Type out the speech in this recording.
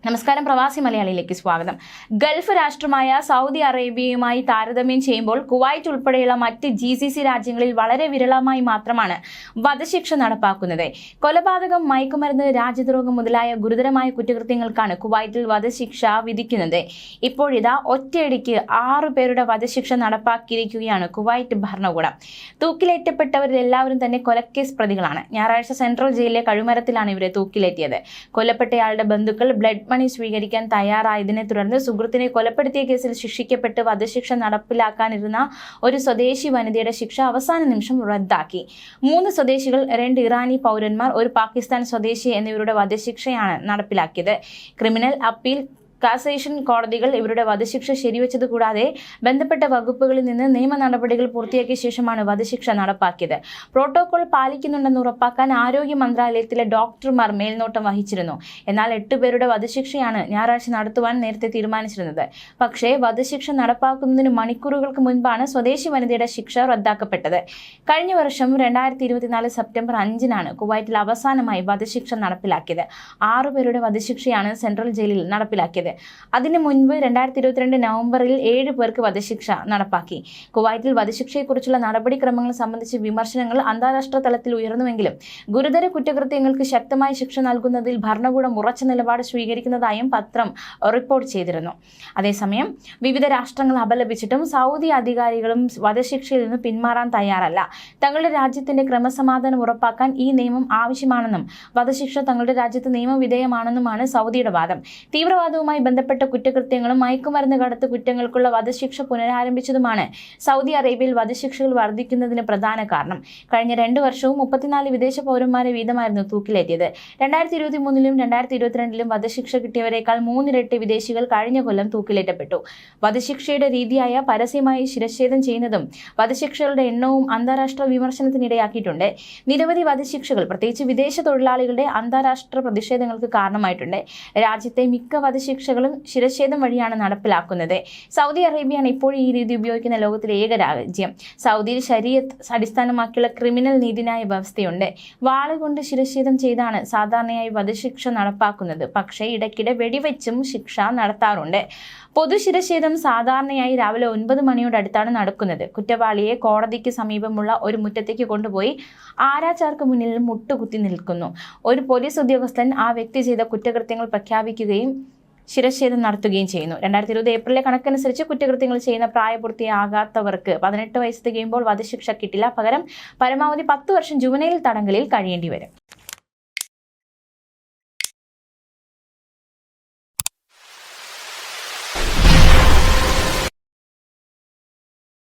നമസ്കാരം, പ്രവാസി മലയാളിയിലേക്ക് സ്വാഗതം. ഗൾഫ് രാഷ്ട്രമായ സൗദി അറേബ്യയുമായി താരതമ്യം ചെയ്യുമ്പോൾ കുവൈറ്റ് ഉൾപ്പെടെയുള്ള മറ്റ് GCC രാജ്യങ്ങളിൽ വളരെ വിരളമായി മാത്രമാണ് വധശിക്ഷ നടപ്പാക്കുന്നത്. കൊലപാതകം, മയക്കുമരുന്ന്, രാജ്യദ്രോഹം മുതലായ ഗുരുതരമായ കുറ്റകൃത്യങ്ങൾക്കാണ് കുവൈറ്റിൽ വധശിക്ഷ വിധിക്കുന്നത്. ഇപ്പോഴിതാ ഒറ്റയടിക്ക് 6 പേരുടെ വധശിക്ഷ നടപ്പാക്കിയിരിക്കുകയാണ് കുവൈറ്റ് ഭരണകൂടം. തൂക്കിലേറ്റപ്പെട്ടവരിൽ എല്ലാവരും തന്നെ കൊലക്കേസ് പ്രതികളാണ്. ഞായറാഴ്ച സെൻട്രൽ ജയിലിലെ കഴുമരത്തിലാണ് ഇവരെ തൂക്കിലേറ്റിയത്. കൊല്ലപ്പെട്ടയാളുടെ ബന്ധുക്കൾ ബ്ലഡ് മണി സ്വീകരിക്കാൻ തയ്യാറായതിനെ തുടർന്ന് സുഹൃത്തിനെ കൊലപ്പെടുത്തിയ കേസിൽ ശിക്ഷിക്കപ്പെട്ട് വധശിക്ഷ നടപ്പിലാക്കാനിരുന്ന ഒരു സ്വദേശി വനിതയുടെ ശിക്ഷ അവസാന നിമിഷം റദ്ദാക്കി. 3 സ്വദേശികൾ, 2 ഇറാനി പൗരന്മാർ, ഒരു പാകിസ്ഥാൻ സ്വദേശി എന്നിവരുടെ വധശിക്ഷയാണ് നടപ്പിലാക്കിയത്. ക്രിമിനൽ, അപ്പീൽ, കാസേഷൻ കോടതികൾ ഇവരുടെ വധശിക്ഷ ശരിവെച്ചത് കൂടാതെ ബന്ധപ്പെട്ട വകുപ്പുകളിൽ നിന്ന് നിയമ നടപടികൾ പൂർത്തിയാക്കിയ ശേഷമാണ് വധശിക്ഷ നടപ്പാക്കിയത്. പ്രോട്ടോകോൾ പാലിക്കുന്നുണ്ടെന്ന് ഉറപ്പാക്കാൻ ആരോഗ്യ മന്ത്രാലയത്തിലെ ഡോക്ടർമാർ മേൽനോട്ടം വഹിച്ചിരുന്നു. എന്നാൽ 8 പേരുടെ വധശിക്ഷയാണ് ഞായറാഴ്ച നടത്തുവാൻ നേരത്തെ തീരുമാനിച്ചിരുന്നത്. പക്ഷേ വധശിക്ഷ നടപ്പാക്കുന്നതിന് മണിക്കൂറുകൾക്ക് മുൻപാണ് സ്വദേശി വനിതയുടെ ശിക്ഷ റദ്ദാക്കപ്പെട്ടത്. കഴിഞ്ഞ വർഷം 2024 സെപ്റ്റംബർ 5-നാണ് കുവൈറ്റിൽ അവസാനമായി വധശിക്ഷ നടപ്പിലാക്കിയത്. 6 പേരുടെ വധശിക്ഷയാണ് സെൻട്രൽ ജയിലിൽ നടപ്പിലാക്കിയത്. അതിനു മുൻപ് 2022 നവംബറിൽ 7 പേർക്ക് വധശിക്ഷ നടപ്പാക്കി. കുവൈറ്റിൽ വധശിക്ഷയെക്കുറിച്ചുള്ള നടപടിക്രമങ്ങൾ സംബന്ധിച്ച് വിമർശനങ്ങൾ അന്താരാഷ്ട്ര തലത്തിൽ ഉയർന്നുവെങ്കിലും ഗുരുതര കുറ്റകൃത്യങ്ങൾക്ക് ശക്തമായ ശിക്ഷ നൽകുന്നതിൽ ഭരണകൂടം ഉറച്ച നിലപാട് സ്വീകരിക്കുന്നതായും പത്രം റിപ്പോർട്ട് ചെയ്തിരുന്നു. അതേസമയം വിവിധ രാഷ്ട്രങ്ങൾ അപലപിച്ചിട്ടും സൗദി അധികാരികളും വധശിക്ഷയിൽ നിന്ന് പിന്മാറാൻ തയ്യാറല്ല. തങ്ങളുടെ രാജ്യത്തിന്റെ ക്രമസമാധാനം ഉറപ്പാക്കാൻ ഈ നിയമം ആവശ്യമാണെന്നും വധശിക്ഷ തങ്ങളുടെ രാജ്യത്ത് നിയമവിധേയമാണെന്നുമാണ് സൗദിയുടെ വാദം. തീവ്രവാദവുമായി ബന്ധപ്പെട്ട കുറ്റകൃത്യങ്ങളും മയക്കുമരുന്ന് കടത്ത് കുറ്റങ്ങൾക്കുള്ള വധശിക്ഷ പുനരാരംഭിച്ചതുമാണ് സൗദി അറേബ്യയിൽ വധശിക്ഷകൾ വർദ്ധിക്കുന്നതിന് പ്രധാന കാരണം. കഴിഞ്ഞ 2 വർഷവും 34 വിദേശ പൗരന്മാരെ വീതമായിരുന്നു തൂക്കിലേറ്റിയത്. 2023-ലും 2022-ലും വധശിക്ഷ കിട്ടിയവരെക്കാൾ 3 ഇരട്ടി വിദേശികൾ കഴിഞ്ഞ കൊല്ലം തൂക്കിലേറ്റപ്പെട്ടു. വധശിക്ഷയുടെ രീതിയായ പരസ്യമായി ശിരച്ഛേദം ചെയ്യുന്നതും വധശിക്ഷകളുടെ എണ്ണവും അന്താരാഷ്ട്ര വിമർശനത്തിനിടയാക്കിയിട്ടുണ്ട്. നിരവധി വധശിക്ഷകൾ പ്രത്യേകിച്ച് വിദേശ തൊഴിലാളികളുടെ അന്താരാഷ്ട്ര പ്രതിഷേധങ്ങൾക്ക് കാരണമായിട്ടുണ്ട്. രാജ്യത്തെ മിക്ക വധശിക്ഷകളും ശിരച്ഛേദം വഴിയാണ് നടപ്പിലാക്കുന്നത്. സൗദി അറേബ്യയാണ് ഇപ്പോൾ ഈ രീതി ഉപയോഗിക്കുന്ന ലോകത്തിലെ ഏക രാജ്യം. സൗദിയിൽ ശരീഅത്ത് അടിസ്ഥാനമാക്കിയുള്ള ക്രിമിനൽ നീതിന്യായ വ്യവസ്ഥയുണ്ട്. വാളുകൊണ്ട് ശിരച്ഛേദം ചെയ്താണ് സാധാരണയായി വധശിക്ഷ നടപ്പാക്കുന്നത്. പക്ഷേ ഇടയ്ക്കിടെ വെടിവെച്ചും ശിക്ഷ നടത്താറുണ്ട്. പൊതുശിരച്ഛേദം സാധാരണയായി രാവിലെ 9 മണിയോടടുത്താണ് നടക്കുന്നത്. കുറ്റവാളിയെ കോടതിക്ക് സമീപമുള്ള ഒരു മുറ്റത്തേക്ക് കൊണ്ടുപോയി ആരാച്ചാർക്ക് മുന്നിൽ മുട്ടുകുത്തി നിൽക്കുന്നു. ഒരു പോലീസ് ഉദ്യോഗസ്ഥൻ ആ വ്യക്തി ചെയ്ത കുറ്റകൃത്യങ്ങൾ പ്രഖ്യാപിക്കുകയും ശിരച്ഛേദം നടത്തുകയും ചെയ്യുന്നു. 2020 ഏപ്രിലെ കണക്കനുസരിച്ച് കുറ്റകൃത്യങ്ങൾ ചെയ്യുന്ന പ്രായപൂർത്തിയാകാത്തവർക്ക് 18 വയസ്സ് തികയുമ്പോൾ വധശിക്ഷ കിട്ടില്ല. പകരം പരമാവധി 10 വർഷം ജുവനൈൽ തടങ്കലിൽ കഴിയേണ്ടി വരും.